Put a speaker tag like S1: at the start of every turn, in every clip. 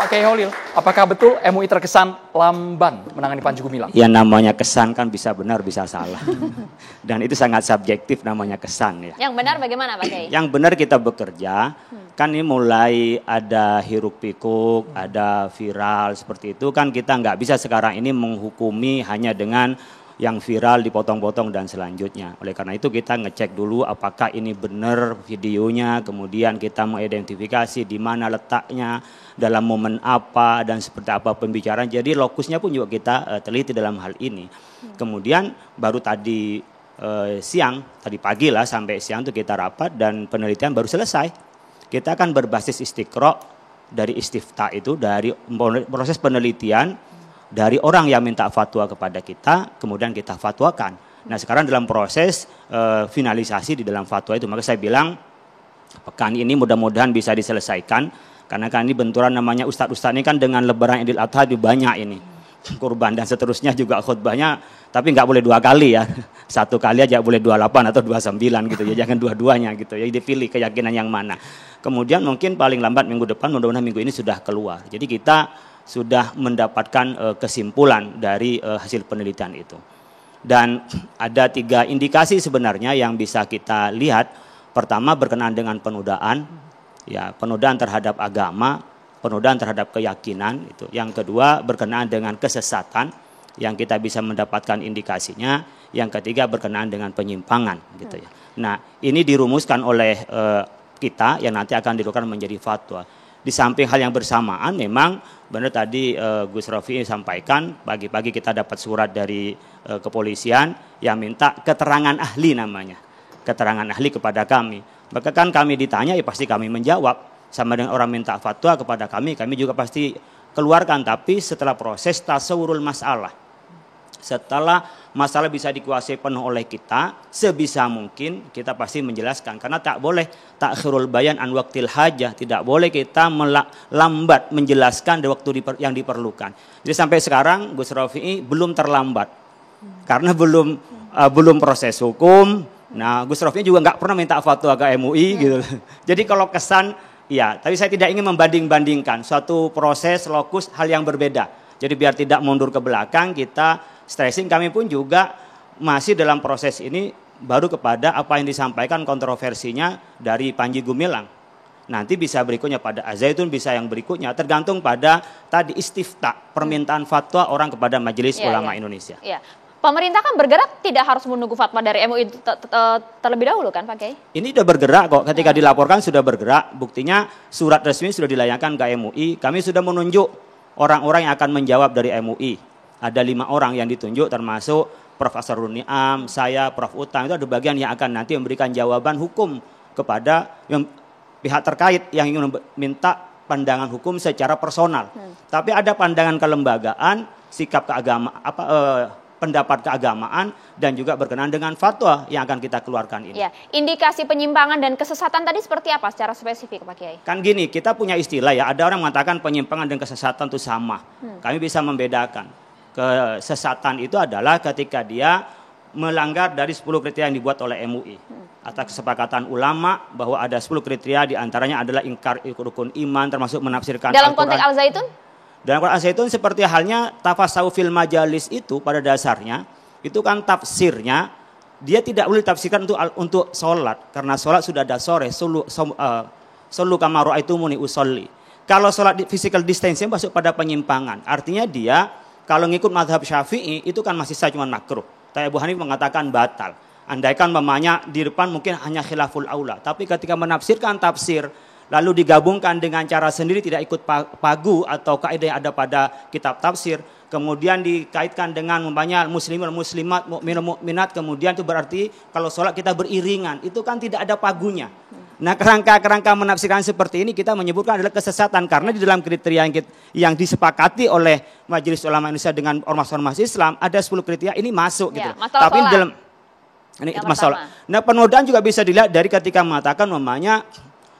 S1: Pak Kiai Holil, apakah betul MUI terkesan lamban menangani Panji Gumilang?
S2: Ya namanya kesan kan bisa benar bisa salah. Dan itu sangat subjektif namanya kesan ya.
S3: Yang benar bagaimana Pak Kiai?
S2: Yang benar kita bekerja, kan ini mulai ada hiruk pikuk, ada viral seperti itu kan kita nggak bisa sekarang ini menghukumi hanya dengan yang viral dipotong-potong dan selanjutnya. Oleh karena itu kita ngecek dulu apakah ini benar videonya, kemudian kita mengidentifikasi di mana letaknya, dalam momen apa dan seperti apa pembicaraan. Jadi lokusnya pun juga kita teliti dalam hal ini. Kemudian baru tadi siang, tadi pagi lah sampai siang itu kita rapat dan penelitian baru selesai. Kita akan berbasis istiqra dari istifta itu, dari proses penelitian dari orang yang minta fatwa kepada kita, kemudian kita fatwakan. Nah sekarang dalam proses finalisasi di dalam fatwa itu, maka saya bilang pekan ini mudah-mudahan bisa diselesaikan, karena kan ini benturan namanya ustadz-ustadz ini kan dengan lebaran Idul Adha lebih banyak ini, kurban dan seterusnya juga khutbahnya, tapi nggak boleh 2 kali ya, 1 kali aja boleh 28 atau 29 gitu ya, jangan dua-duanya gitu ya, dipilih keyakinan yang mana. Kemudian mungkin paling lambat minggu depan, mudah-mudahan minggu ini sudah keluar. Jadi kita sudah mendapatkan kesimpulan dari hasil penelitian itu. Dan ada 3 indikasi sebenarnya yang bisa kita lihat. Pertama berkenaan dengan penodaan, ya penodaan terhadap agama, penodaan terhadap keyakinan itu. Yang kedua berkenaan dengan kesesatan yang kita bisa mendapatkan indikasinya. Yang ketiga berkenaan dengan penyimpangan gitu ya. Nah, ini dirumuskan oleh kita yang nanti akan dilakukan menjadi fatwa. Di samping hal yang bersamaan memang benar tadi Gus Rofi sampaikan pagi-pagi kita dapat surat dari kepolisian yang minta keterangan ahli namanya. Keterangan ahli kepada kami. Maka kan kami ditanya ya pasti kami menjawab. Sama dengan orang minta fatwa kepada kami juga pasti keluarkan. Tapi setelah proses tasawurul masalah. Setelah masalah bisa dikuasai penuh oleh kita, sebisa mungkin kita pasti menjelaskan. Karena tak boleh takhirul bayan an waqtil hajah. Tidak boleh kita lambat menjelaskan di waktu yang diperlukan. Jadi sampai sekarang Gus Rofi belum terlambat. Karena belum proses hukum. Nah Gus Rofi juga nggak pernah minta fatwa ke MUI gitu. Jadi kalau kesan, ya tapi saya tidak ingin membanding-bandingkan. Suatu proses, lokus, hal yang berbeda. Jadi biar tidak mundur ke belakang, kita stressing, kami pun juga masih dalam proses ini baru kepada apa yang disampaikan kontroversinya dari Panji Gumilang. Nanti bisa berikutnya pada Azaitun, bisa yang berikutnya tergantung pada tadi istifta, permintaan fatwa orang kepada Majelis Ulama Indonesia.
S3: Ya. Pemerintah kan bergerak tidak harus menunggu fatwa dari MUI terlebih dahulu kan Pak Kiai?
S2: Ini sudah bergerak kok, ketika dilaporkan sudah bergerak, buktinya surat resmi sudah dilayangkan ke MUI, kami sudah menunjuk orang-orang yang akan menjawab dari MUI. Ada 5 orang yang ditunjuk termasuk Prof. Asrarun Niam, saya, Prof. Utang. Itu ada bagian yang akan nanti memberikan jawaban hukum kepada pihak terkait yang ingin minta pandangan hukum secara personal. Tapi ada pandangan kelembagaan, sikap keagamaan, pendapat keagamaan dan juga berkenaan dengan fatwa yang akan kita keluarkan ini.
S3: Ya, indikasi penyimpangan dan kesesatan tadi seperti apa secara spesifik Pak Kiai?
S2: Kan gini, kita punya istilah ya, ada orang mengatakan penyimpangan dan kesesatan itu sama. Kami bisa membedakan. Kesesatan itu adalah ketika dia melanggar dari 10 kriteria yang dibuat oleh MUI. Atas kesepakatan ulama bahwa ada 10 kriteria diantaranya adalah ingkar rukun iman termasuk menafsirkan
S3: Al-Quran. Dalam konteks Al-Zaitun?
S2: Dalam Quran Al-Zaitun seperti halnya tafasawuf fil majalis itu pada dasarnya itu kan tafsirnya dia tidak boleh ditafsirkan untuk sholat karena sholat sudah ada sore solu kama ra'aitumuni usolli. Kalau sholat physical distancing masuk pada penyimpangan. Artinya dia kalau ngikut mazhab Syafi'i itu kan masih saja cuma makruh. Tapi Abu Hanifah mengatakan batal. Andaikan mamanya di depan mungkin hanya khilaful aula. Tapi ketika menafsirkan tafsir lalu digabungkan dengan cara sendiri tidak ikut pagu atau kaidah yang ada pada kitab tafsir. Kemudian dikaitkan dengan umpamanya muslimin muslimat mukmin mukminat. Kemudian itu berarti kalau sholat kita beriringan. Itu kan tidak ada pagunya. Nah kerangka menafsirkan seperti ini kita menyebutkan adalah kesesatan. Karena di dalam kriteria yang disepakati oleh Majelis Ulama Indonesia dengan ormas-ormas Islam ada 10 kriteria ini masuk gitu. Tapi di dalam ini itu masalah. Nah penodaan juga bisa dilihat dari ketika mengatakan namanya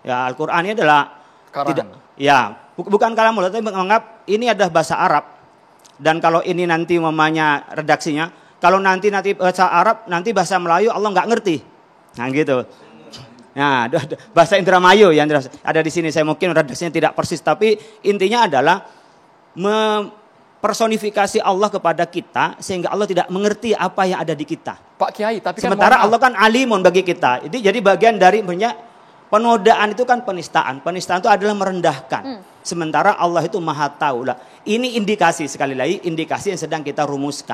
S2: ya Al-Quran ini adalah tidak, ya bukan kalamullah tapi menganggap ini adalah bahasa Arab. Dan kalau ini nanti namanya redaksinya, kalau nanti bahasa Arab nanti bahasa Melayu Allah nggak ngerti. Nah gitu. Nah, bahasa Indramayu yang ada di sini, saya mungkin redaksinya tidak persis, tapi intinya adalah mempersonifikasi Allah kepada kita sehingga Allah tidak mengerti apa yang ada di kita.
S1: Pak Kiai, tapi kan
S2: Sementara Allah kan alimun bagi kita. Jadi bagian dari penodaan itu kan penistaan. Penistaan itu adalah merendahkan. Sementara Allah itu maha tahu lah. Ini indikasi, sekali lagi indikasi yang sedang kita rumuskan.